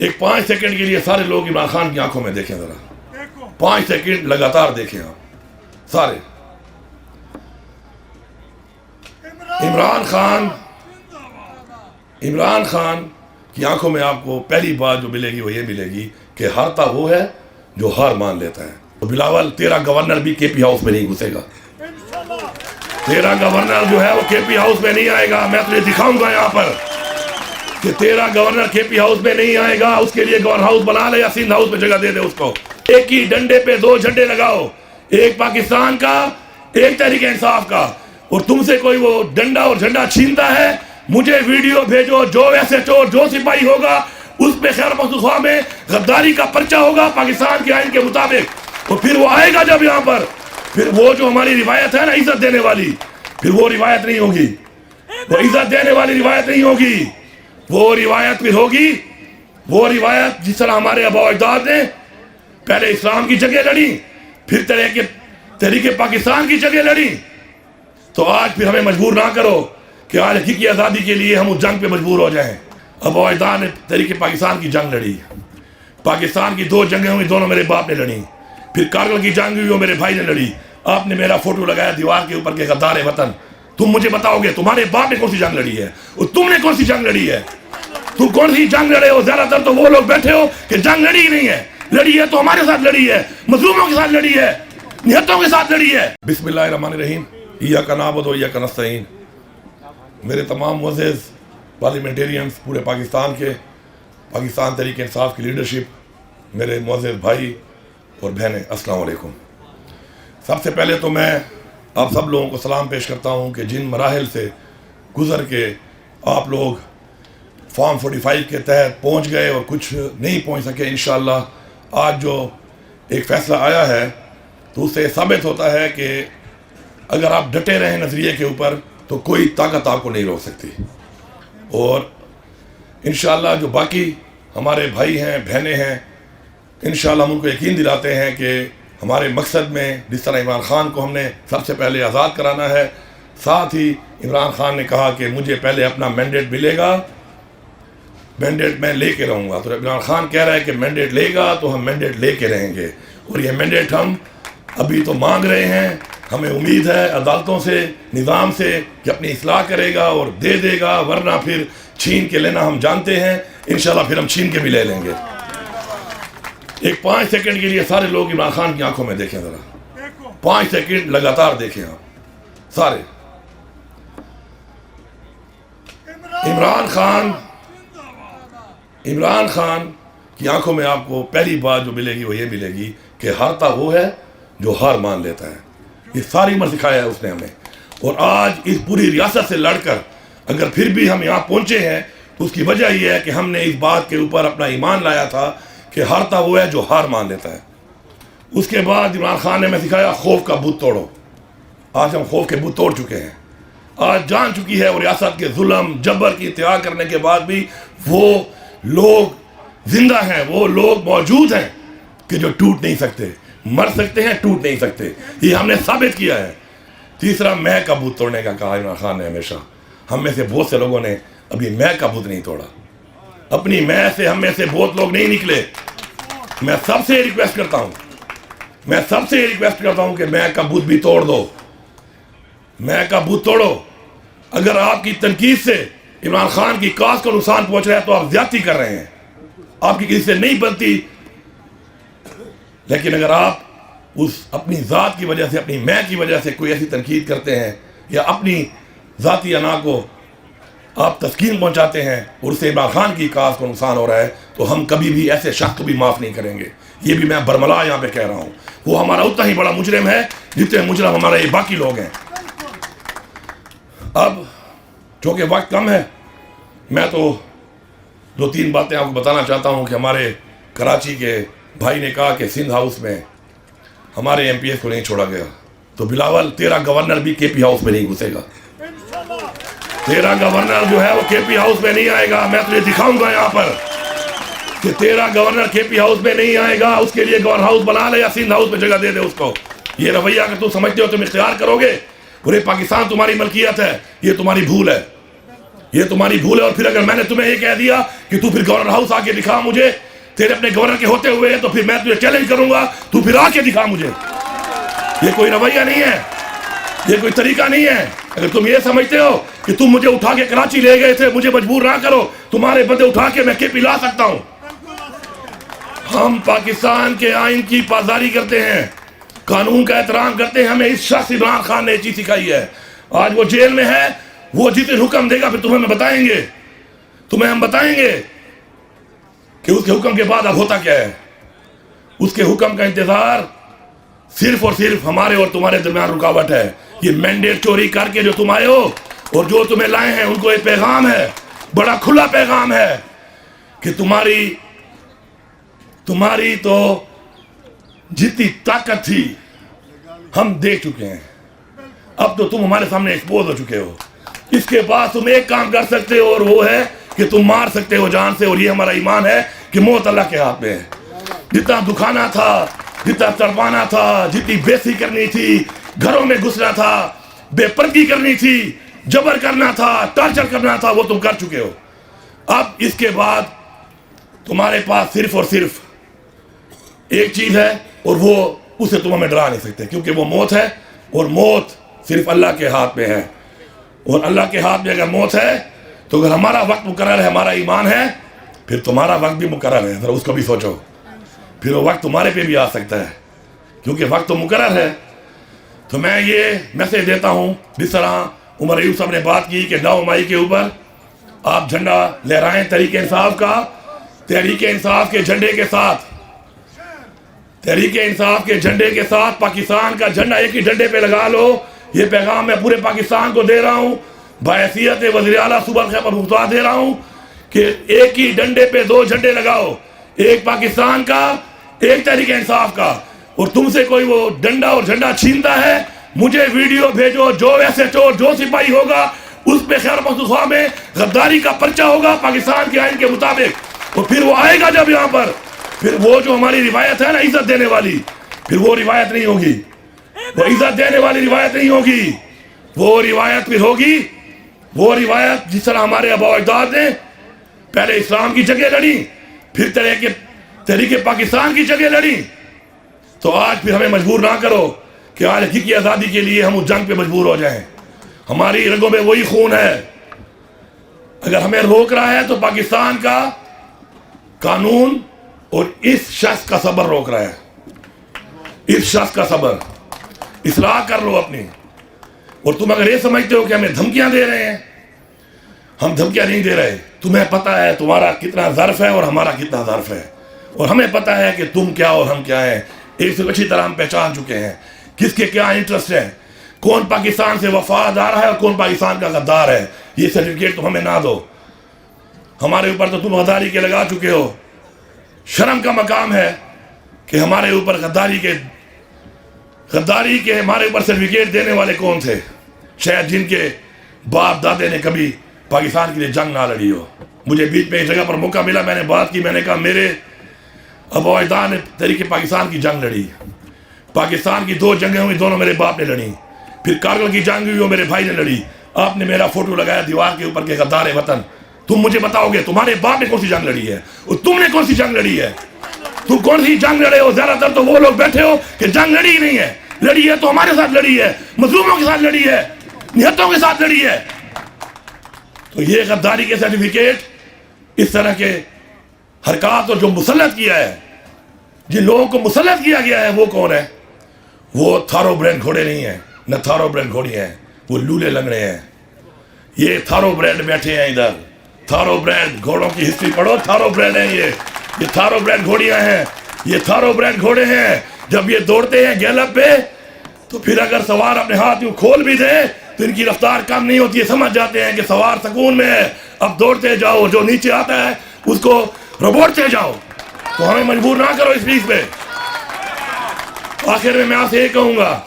ایک 5 سیکنڈ کے لیے سارے لوگ عمران خان کی آنکھوں میں دیکھیں ذرا 5 سیکنڈ لگاتار دیکھیں آپ سارے عمران خان کی آنکھوں میں آپ کو پہلی بات جو ملے گی وہ یہ ملے گی کہ ہارتا وہ ہے جو ہار مان لیتا ہے. تو بلاول تیرا گورنر بھی کے پی ہاؤس میں نہیں گھسے گا. تیرا گورنر جو ہے وہ کے پی ہاؤس میں نہیں آئے گا. میں تجھے دکھاؤں گا یہاں پر کہ تیرا گورنر کے پی ہاؤس میں نہیں آئے گا. اس کے لیے گورنر ہاؤس بنا لے یا سندھ ہاؤس میں جگہ دے دے اس کو. ایک ہی ڈنڈے پہ 2 جھنڈے لگاؤ, ایک پاکستان کا, ایک تحریک انصاف کا. اور تم سے کوئی وہ ڈنڈا اور جھنڈا چھینتا ہے مجھے ویڈیو بھیجو. جو ایسے چور جو سپاہی ہوگا اس پہ خیر پختونخوا میں غداری کا پرچہ ہوگا پاکستان کے آئین کے مطابق. اور پھر وہ آئے گا جب یہاں پر, پھر وہ جو ہماری روایت ہے نا عزت دینے والی, پھر وہ روایت نہیں ہوگی. وہ عزت دینے والی روایت نہیں ہوگی. وہ روایت پھر ہوگی وہ روایت جس طرح ہمارے آباء و اجداد نے پہلے اسلام کی جگہ لڑی, پھر تحریک پاکستان کی جگہ لڑی. تو آج پھر ہمیں مجبور نہ کرو کہ آج حقیقی آزادی کے لیے ہم اس جنگ پہ مجبور ہو جائیں. آباء و اجداد نے تحریک پاکستان کی جنگ لڑی. پاکستان کی 2 جنگیں ہوئی, دونوں میرے باپ نے لڑی. پھر کارگل کی جنگ ہوئی, وہ میرے بھائی نے لڑی. آپ نے میرا فوٹو لگایا دیوار کے اوپر کہ غدار وطن. تم مجھے بتاؤ گے تمہارے باپ نے کون سی جنگ لڑی ہے اور تم نے کون سی جنگ لڑی ہے؟ تم کون سی جنگ لڑے ہو؟ زیادہ تر تو وہ لوگ بیٹھے ہو کہ جنگ لڑی ہی نہیں ہے. لڑی ہے تو ہمارے ساتھ لڑی ہے, مظلوموں کے ساتھ لڑی ہے, نہتوں کے ساتھ لڑی ہے. بسم اللہ الرحمن الرحیم. ایاک نعبد و ایاک نستعین. میرے تمام معزز پارلیمنٹیرینز پورے پاکستان کے, پاکستان تحریک انصاف کی لیڈرشپ, میرے معزز بھائی اور بہنیں, السلام علیکم. سب سے پہلے تو میں آپ سب لوگوں کو سلام پیش کرتا ہوں کہ جن مراحل سے گزر کے آپ لوگ فارم 45 کے تحت پہنچ گئے اور کچھ نہیں پہنچ سکے, انشاءاللہ آج جو ایک فیصلہ آیا ہے تو اس سے ثابت ہوتا ہے کہ اگر آپ ڈٹے رہیں نظریے کے اوپر تو کوئی طاقت آپ کو نہیں روک سکتی. اور انشاءاللہ جو باقی ہمارے بھائی ہیں بہنیں ہیں, انشاءاللہ ہم ان کو یقین دلاتے ہیں کہ ہمارے مقصد میں جس طرح عمران خان کو ہم نے سب سے پہلے آزاد کرانا ہے, ساتھ ہی عمران خان نے کہا کہ مجھے پہلے اپنا مینڈیٹ ملے گا, مینڈیٹ میں لے کے رہوں گا. تو عمران خان کہہ رہا ہے کہ مینڈیٹ لے گا تو ہم مینڈیٹ لے کے رہیں گے. اور یہ مینڈیٹ ہم ابھی تو مانگ رہے ہیں. ہمیں امید ہے عدالتوں سے, نظام سے کہ اپنی اصلاح کرے گا اور دے دے گا, ورنہ پھر چھین کے لینا ہم جانتے ہیں. انشاءاللہ پھر ہم چھین کے بھی لے لیں گے. ایک 5 سیکنڈ کے لیے سارے لوگ عمران خان کی آنکھوں میں دیکھیں ذرا 5 سیکنڈ لگاتار دیکھیں آپ سارے. عمران خان کی آنکھوں میں آپ کو پہلی بات جو ملے گی وہ یہ ملے گی کہ ہارتا وہ ہے جو ہار مان لیتا ہے. یہ ساری عمر سکھایا ہے اس نے ہمیں. اور آج اس پوری ریاست سے لڑ کر اگر پھر بھی ہم یہاں پہنچے ہیں تو اس کی وجہ یہ ہے کہ ہم نے اس بات کے اوپر اپنا ایمان لایا تھا کہ ہارتا وہ ہے جو ہار مان لیتا ہے. اس کے بعد عمران خان نے ہمیں سکھایا خوف کا بت توڑو. آج ہم خوف کے بت توڑ چکے ہیں. آج جان چکی ہے وہ ریاست کے ظلم جبر کی انتہا کرنے کے بعد بھی وہ لوگ زندہ ہیں, وہ لوگ موجود ہیں کہ جو ٹوٹ نہیں سکتے. مر سکتے ہیں, ٹوٹ نہیں سکتے. یہ ہم نے ثابت کیا ہے. تیسرا میں کا بت توڑنے کا کہا عمران خان نے ہمیشہ. ہم میں سے بہت سے لوگوں نے ابھی میں کا بت نہیں توڑا. اپنی میں سے ہم میں سے بہت لوگ نہیں نکلے. میں سب سے ریکویسٹ کرتا ہوں کہ میں کا بت بھی توڑ دو. میں کا بت توڑو. اگر آپ کی تنقید سے عمران خان کی کاز کو نقصان پہنچ رہا ہے تو آپ زیادتی کر رہے ہیں. آپ کی کسی سے نہیں بنتی. لیکن اگر آپ اس اپنی ذات کی وجہ سے, اپنی میں کی وجہ سے کوئی ایسی تنقید کرتے ہیں یا اپنی ذاتی انا کو آپ تسکین پہنچاتے ہیں اور اس سے عمران خان کی کاز کو نقصان ہو رہا ہے, تو ہم کبھی بھی ایسے شخص کو بھی معاف نہیں کریں گے. یہ بھی میں برملا یہاں پہ کہہ رہا ہوں. وہ ہمارا اتنا ہی بڑا مجرم ہے جتنے مجرم ہمارے یہ باقی لوگ ہیں. اب چونکہ وقت کم ہے, میں تو 2-3 باتیں آپ کو بتانا چاہتا ہوں کہ ہمارے کراچی کے بھائی نے کہا کہ سندھ ہاؤس میں ہمارے ایم پی ایس کو نہیں چھوڑا گیا. تو بلاول تیرا گورنر بھی کے پی ہاؤس میں نہیں گھسے گا. تیرا گورنر جو ہے وہ کے پی ہاؤس میں نہیں آئے گا. میں تجھے دکھاؤں گا یہاں پر کہ تیرا گورنر کے پی ہاؤس میں نہیں آئے گا. اس کے لیے گورنر ہاؤس بنا لے یا سندھ ہاؤس میں جگہ دے دے اس کو. یہ رویہ اگر تم سمجھتے ہو تم اختیار کرو گے, پورے پاکستان تمہاری ملکیت ہے, یہ تمہاری بھول ہے. یہ تمہاری بھول ہے. اور پھر اگر میں نے تمہیں یہ کہہ دیا کہ تو پھر گورنر ہاؤس آ کے دکھا مجھے تیرے اپنے گورنر کے ہوتے ہوئے, تو پھر میں تجھے چیلنج کروں گا, تو پھر آ کے دکھا مجھے. یہ کوئی رویہ نہیں ہے, یہ کوئی طریقہ نہیں ہے. اگر تم یہ سمجھتے ہو کہ تم مجھے اٹھا کے کراچی لے گئے تھے, مجھے مجبور نہ کرو, تمہارے بندے اٹھا کے میں KP لا سکتا ہوں. ہم پاکستان کے آئین کی پاسداری کرتے ہیں, قانون کا احترام کرتے ہیں. ہمیں اس شخص عمران خان نے یہ چیز سکھائی ہے. آج وہ جیل میں ہے, وہ جس دن حکم دے گا پھر تمہیں بتائیں گے, ہم بتائیں گے کہ اس کے حکم کے بعد اب ہوتا کیا ہے. اس کے حکم کا انتظار صرف اور صرف ہمارے اور تمہارے درمیان رکاوٹ ہے. یہ مینڈیٹ چوری کر کے جو تم آئے ہو اور جو تمہیں لائے ہیں, ان کو ایک پیغام ہے, بڑا کھلا پیغام ہے کہ تمہاری تو جتنی طاقت تھی ہم دیکھ چکے ہیں. اب تو تم ہمارے سامنے ایکسپوز ہو چکے ہو. اس کے بعد تم ایک کام کر سکتے ہو, اور وہ ہے کہ تم مار سکتے ہو جان سے. اور یہ ہمارا ایمان ہے کہ موت اللہ کے ہاتھ میں ہے. جتنا دکھانا تھا, جتنا تڑپانا تھا, جتنی بےسی کرنی تھی, گھروں میں گھسنا تھا, بے پردگی کرنی تھی, جبر کرنا تھا, ٹارچر کرنا تھا, وہ تم کر چکے ہو. اب اس کے بعد تمہارے پاس صرف اور صرف ایک چیز ہے, اور وہ اسے تم ہمیں ڈرا نہیں سکتے, کیونکہ وہ موت ہے. اور موت صرف اللہ کے ہاتھ میں ہے. اور اللہ کے ہاتھ میں اگر موت ہے تو اگر ہمارا وقت مقرر ہے, ہمارا ایمان ہے, پھر تمہارا وقت بھی مقرر ہے. ذرا اس کو بھی سوچو, پھر وہ وقت تمہارے پہ بھی آ سکتا ہے, کیونکہ وقت تو مقرر ہے. تو میں یہ میسیج دیتا ہوں, جس طرح عمر ایوب صاحب نے بات کی کہ 9 مئی کے اوپر آپ جھنڈا لہرائیں تحریک انصاف کا. تحریک انصاف کے جھنڈے کے ساتھ, تحریک انصاف کے جھنڈے کے ساتھ پاکستان کا جھنڈا ایک ہی ڈنڈے پہ لگا لو. یہ پیغام میں پورے پاکستان کو دے رہا ہوں, بحیثیت وزیر اعلیٰ صوبہ خیبر پختونخوا دے رہا ہوں کہ ایک ہی ڈنڈے پہ 2 جھنڈے لگاؤ, ایک پاکستان کا, ایک تحریک انصاف کا. اور تم سے کوئی وہ ڈنڈا اور جھنڈا چھینتا ہے, مجھے ویڈیو بھیجو, جو SHO جو سپاہی ہوگا اس پہ خیبر پختونخوا میں غداری کا پرچہ ہوگا پاکستان کے آئین کے مطابق. اور پھر وہ آئے گا جب یہاں پر, پھر وہ جو ہماری روایت ہے نا عزت دینے والی, پھر وہ روایت نہیں ہوگی, وہ عزت دینے والی روایت نہیں ہوگی. وہ روایت پھر ہوگی وہ روایت جس طرح ہمارے آباء و اجداد نے پہلے اسلام کی جگہ لڑی, پھر تحریک پاکستان کی جگہ لڑی. تو آج پھر ہمیں مجبور نہ کرو کہ آج حقیقی آزادی کے لیے ہم اس جنگ پہ مجبور ہو جائیں. ہماری رگوں میں وہی خون ہے. اگر ہمیں روک رہا ہے تو پاکستان کا قانون اور اس شخص کا صبر روک رہا ہے. اس شخص کا صبر, اصلاح کر لو اپنی. اور تم اگر یہ سمجھتے ہو کہ ہمیں دھمکیاں دے رہے ہیں, ہم دھمکیاں نہیں دے رہے. تمہیں پتہ ہے تمہارا کتنا ظرف ہے اور ہمارا کتنا ظرف ہے, اور ہمیں پتہ ہے کہ تم کیا اور ہم کیا ہیں. ایک سے اچھی طرح ہم پہچان چکے ہیں کس کے کیا انٹرسٹ ہے, کون پاکستان سے وفادار ہے اور کون پاکستان کا غدار ہے. یہ سرٹیفکیٹ تم ہمیں نہ دو. ہمارے اوپر تو تم غداری کے لگا چکے ہو. شرم کا مقام ہے کہ ہمارے اوپر غداری کے ہمارے اوپر سرٹیفکیٹ دینے والے کون تھے؟ شاید جن کے باپ دادے نے کبھی پاکستان کے لیے جنگ نہ لڑی ہو. مجھے بیچ میں ایک جگہ پر موقع ملا, میں نے بات کی, میں نے کہا میرے ابا اجداد نے تحریک پاکستان کی جنگ لڑی. پاکستان کی 2 جنگیں ہوئی, دونوں میرے باپ نے لڑی. پھر کارگل کی جنگ ہوئی, وہ میرے بھائی نے لڑی. آپ نے میرا فوٹو لگایا دیوار کے اوپر کہ غدار وطن. تم مجھے بتاؤ گے تمہارے باپ نے کون سی جنگ لڑی ہے اور تم نے کون سی جنگ لڑی ہے؟ تم کون سی جنگ لڑے ہو؟ زیادہ تر تو وہ لوگ بیٹھے ہو کہ جنگ لڑی ہی نہیں ہے. لڑی ہے تو ہمارے ساتھ لڑی ہے, مظلوموں کے ساتھ لڑی ہے, نہتوں کے ساتھ لڑی ہے. تو یہ غداری کے سرٹیفکیٹ, اس طرح کے حرکات اور جو مسلط کیا ہے, جن لوگوں کو مسلط کیا گیا ہے, وہ کون ہے؟ وہ تھارو برینڈ گھوڑے نہیں ہیں, نہ تھارو برینڈ گھوڑی ہیں, وہ لولے لنگڑے ہیں. یہ تھارو برینڈ بیٹھے ہیں ادھر. تھارو برینڈ گھوڑوں کی ہسٹری پڑھو, تھارو برینڈ ہیں یہ تھارو برینڈ گھوڑیاں ہیں, یہ تھارو برینڈ گھوڑے ہیں. جب یہ دوڑتے ہیں گیلپ پہ تو پھر اگر سوار اپنے ہاتھ یوں کھول بھی دے تو ان کی رفتار کم نہیں ہوتی ہے. سمجھ جاتے ہیں کہ سوار سکون میں ہے, اب دوڑتے جاؤ, جو نیچے آتا ہے اس کو ربوڑتے جاؤ. تو ہمیں مجبور نہ کرو اس چیز پہ. آخر میں آپ سے یہ کہوں گا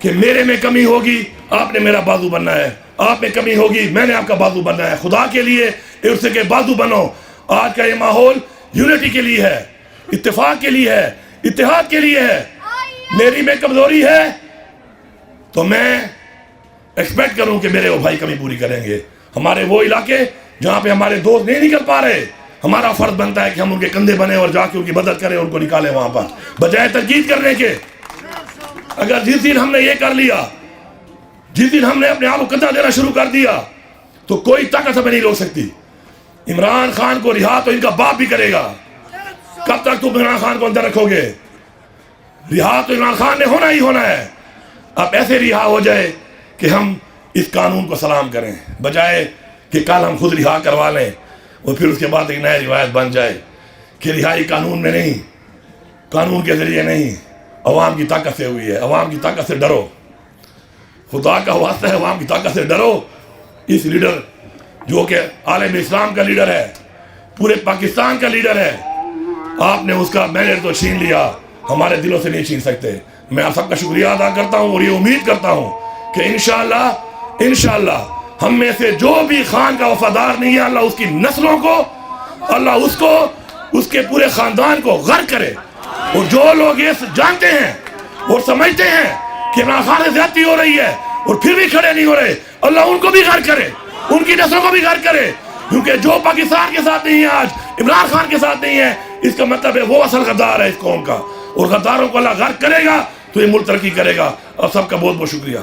کہ میرے میں کمی ہوگی, آپ نے میرا بازو بننا ہے. آپ میں کمی ہوگی, میں نے آپ کا بازو بننا ہے. خدا کے لیے ایک دوسرے کے بازو بنو. آج کا یہ ماحول یونٹی کے لیے ہے, اتفاق کے لیے ہے, اتحاد کے لیے ہے. میری میں کمزوری ہے تو میں ایکسپیکٹ کروں کہ میرے وہ بھائی کمی پوری کریں گے. ہمارے وہ علاقے جہاں پہ ہمارے دوست نہیں نکل پا رہے، ہمارا فرض بنتا ہے کہ ہم ان کے کندھے بنے اور جا کے ان کی مدد کریں، ان کو نکالیں وہاں پر، بجائے تنقید کرنے کے۔ اگر جس دن ہم نے یہ کر لیا، جس دن ہم نے اپنے آپ کو کندھا دینا شروع کر دیا، تو کوئی طاقت ہمیں نہیں روک سکتی۔ عمران خان کو رہا تو ان کا باپ بھی کرے گا۔ کب تک تم عمران خان کو اندر رکھو گے؟ رہا تو عمران خان نے ہونا ہی ہونا ہے۔ اب ایسے رہا ہو جائے کہ ہم اس قانون کو سلام کریں، بجائے کہ کل ہم خود رہا کروا لیں اور پھر اس کے بعد ایک نئی روایت بن جائے کہ رہائی قانون میں نہیں، قانون کے ذریعے نہیں، عوام کی طاقت سے ہوئی ہے۔ عوام کی طاقت سے ڈرو، خدا کا واسطہ ہے، عوام کی طاقت سے ڈرو۔ اس لیڈر جو کہ عالم اسلام کا لیڈر ہے، پورے پاکستان کا لیڈر ہے، آپ نے اس کا مینڈیٹ تو چھین لیا، ہمارے دلوں سے نہیں چھین سکتے۔ میں آپ سب کا شکریہ ادا کرتا ہوں اور یہ امید کرتا ہوں کہ انشاءاللہ ہم میں سے جو بھی خان کا وفادار نہیں ہے، اللہ اس کی نسلوں کو، اللہ اس کو، اس کے پورے خاندان کو غرق کرے۔ اور جو لوگ یہ جانتے ہیں اور سمجھتے ہیں کہ عمران خان سے زیادتی ہو رہی ہے اور پھر بھی کھڑے نہیں ہو رہے، اللہ ان کو بھی غرق کرے، ان کی نسلوں کو بھی غرق کرے، کیونکہ جو پاکستان کے ساتھ نہیں ہے آج، عمران خان کے ساتھ نہیں ہے، اس کا مطلب ہے وہ اصل غدار ہے اس قوم کا، اور غداروں کو اللہ غرق کرے گا تو یہ ملک ترقی کرے گا۔ اور سب کا بہت بہت شکریہ۔